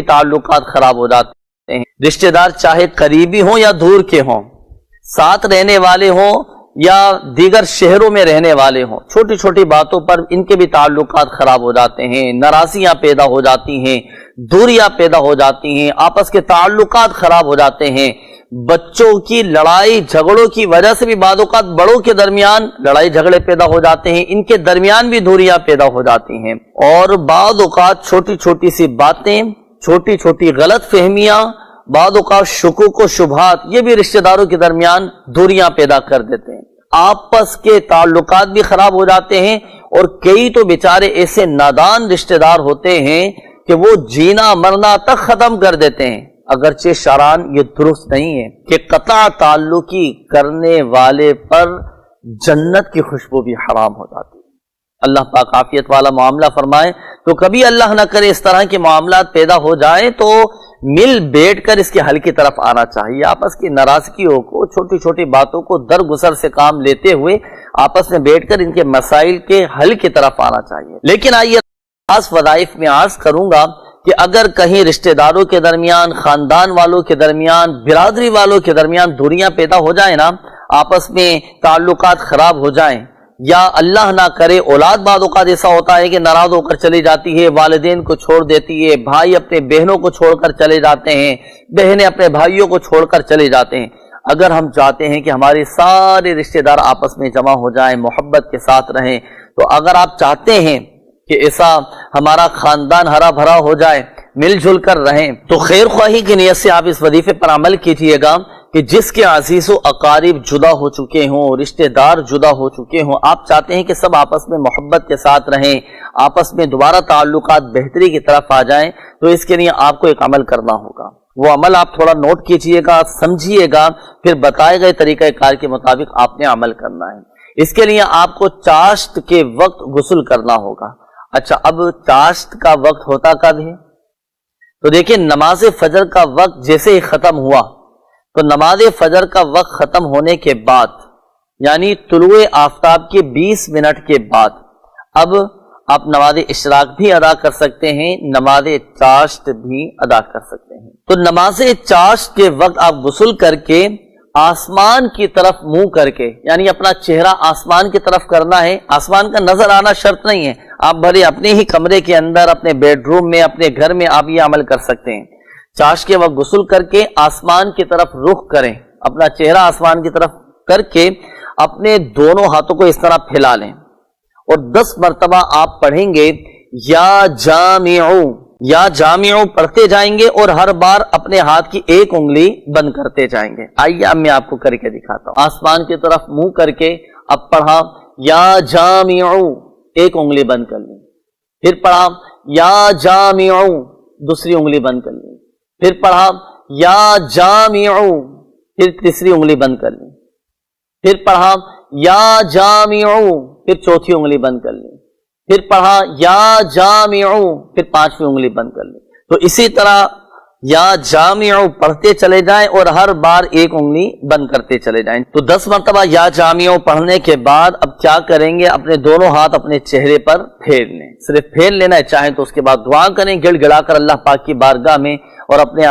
ताल्लुकात खराब हो जाते हैं। रिश्तेदार चाहे करीबी हों या दूर के हों, साथ रहने वाले हों या दीगर शहरों में रहने वाले हों, छोटी छोटी बातों पर इनके भी ताल्लुकात खराब हो जाते हैं, नाराजियां पैदा हो जाती हैं, दूरियां पैदा हो जाती हैं, आपस के ताल्लुकात खराब हो जाते हैं। बच्चों की लड़ाई झगड़ों की वजह से भी बाद औक़ात बड़ों के दरमियान लड़ाई झगड़े पैदा हो जाते हैं, इनके दरमियान भी दूरियां पैदा हो जाती हैं। और बाद औक़ात छोटी छोटी सी बातें, छोटी छोटी गलत फहमियां, बाद औक़ात शुकूक व शुबहात, ये भी रिश्तेदारों के दरमियान दूरियां पैदा कर देते हैं। आपस के ताल्लुकात भी खराब हो जाते हैं। और कई तो बेचारे ऐसे नादान रिश्तेदार होते हैं कि वो जीना मरना तक खत्म कर देते हैं। अगरचे शरान ये दुरुस्त नहीं है कि कता ताल्लुकी करने वाले पर जन्नत की खुशबू भी हराम हो जाती है। अल्लाह पाक आफियत वाला मामला फरमाए। तो कभी अल्लाह न करे इस तरह के मामलात पैदा हो जाए तो मिल बैठ कर इसके हल की तरफ आना चाहिए। आपस की नाराजगियों को, छोटी छोटी बातों को दरगुजर से काम लेते हुए आपस में बैठकर इनके मसाइल के हल की तरफ आना चाहिए। लेकिन आइए खास वज़ाइफ में अर्ज करूंगा कि अगर कहीं रिश्तेदारों के दरमियान, खानदान वालों के दरमियान, बिरादरी वालों के दरमियान दूरियां पैदा हो जाए ना, आपस में ताल्लुकात खराब हो जाएं, या अल्लाह ना करे औलाद बाद औक़ात ऐसा होता है कि नाराज होकर चली जाती है, वालिदैन को छोड़ देती है, भाई अपने बहनों को छोड़कर चले जाते हैं, बहनें अपने भाइयों को छोड़कर चले जाते हैं। अगर हम चाहते हैं कि हमारे सारे रिश्तेदार आपस में जमा हो जाएं, मोहब्बत के साथ रहें, तो अगर आप चाहते हैं कि ऐसा हमारा खानदान हरा भरा हो जाए, मिलजुल कर रहें, तो खैर ख्वाही की नीयत से आप इस वजीफे पर अमल कीजिएगा कि जिसके अजीज़ व अकारिब जुदा हो चुके हों, रिश्तेदार जुदा हो चुके हों, आप चाहते हैं कि सब आपस में मोहब्बत के साथ रहें, आपस में दोबारा ताल्लुकात बेहतरी की तरफ आ जाएं, तो इसके लिए आपको एक अमल करना होगा। वो अमल आप थोड़ा नोट कीजिएगा, समझिएगा, फिर बताए गए तरीक़े कार के मुताबिक आपने अमल करना है। इसके लिए आपको चाश्त के वक्त गुस्ल करना होगा। अच्छा, अब चाश्त का वक्त होता कब है? तो देखिए, नमाज फजर का वक्त जैसे ही खत्म हुआ, तो नमाज फजर का वक्त खत्म होने के बाद, यानी तुलुए आफताब के 20 मिनट के बाद, अब आप नमाज इशराक भी अदा कर सकते हैं, नमाज चाश्त भी अदा कर सकते हैं। तो नमाज चाश्त के वक्त आप गुस्ल करके आसमान की तरफ मुंह करके, यानी अपना चेहरा आसमान की तरफ करना है। आसमान का नजर आना शर्त नहीं है, आप भले अपने ही कमरे के अंदर, अपने बेडरूम में, अपने घर में आप ये अमल कर सकते हैं। चाश्त के वक्त गुस्ल करके आसमान की तरफ रुख करें, अपना चेहरा आसमान की तरफ करके अपने दोनों हाथों को इस तरह फैला लें और 10 मरतबा आप पढ़ेंगे या जामिउ पढ़ते जाएंगे और हर बार अपने हाथ की एक उंगली बंद करते जाएंगे। आइए अब मैं आपको करके दिखाता हूं। आसमान की तरफ मुंह करके अब पढ़ा या जामिउ, एक उंगली बंद कर ली, फिर पढ़ा या जामिउ, दूसरी उंगली बंद कर ली, फिर पढ़ा या जामिउ, फिर तीसरी उंगली बंद कर ली, फिर पढ़ा या जामिउ, फिर चौथी उंगली बंद कर ली, फिर पढ़ा या जामिउ, फिर 5वीं उंगली बंद कर ली। तो इसी तरह या जामिउ पढ़ते चले जाएं और हर बार एक उंगली बंद करते चले जाएं। तो 10 मरतबा या जामिउ पढ़ने के बाद अब क्या करेंगे, अपने दोनों हाथ अपने चेहरे पर फेर लें, सिर्फ फेर लेना है, चाहे तो उसके बाद दुआ करें गिड़गिड़ा कर अल्लाह पाक की बारगाह में और अपने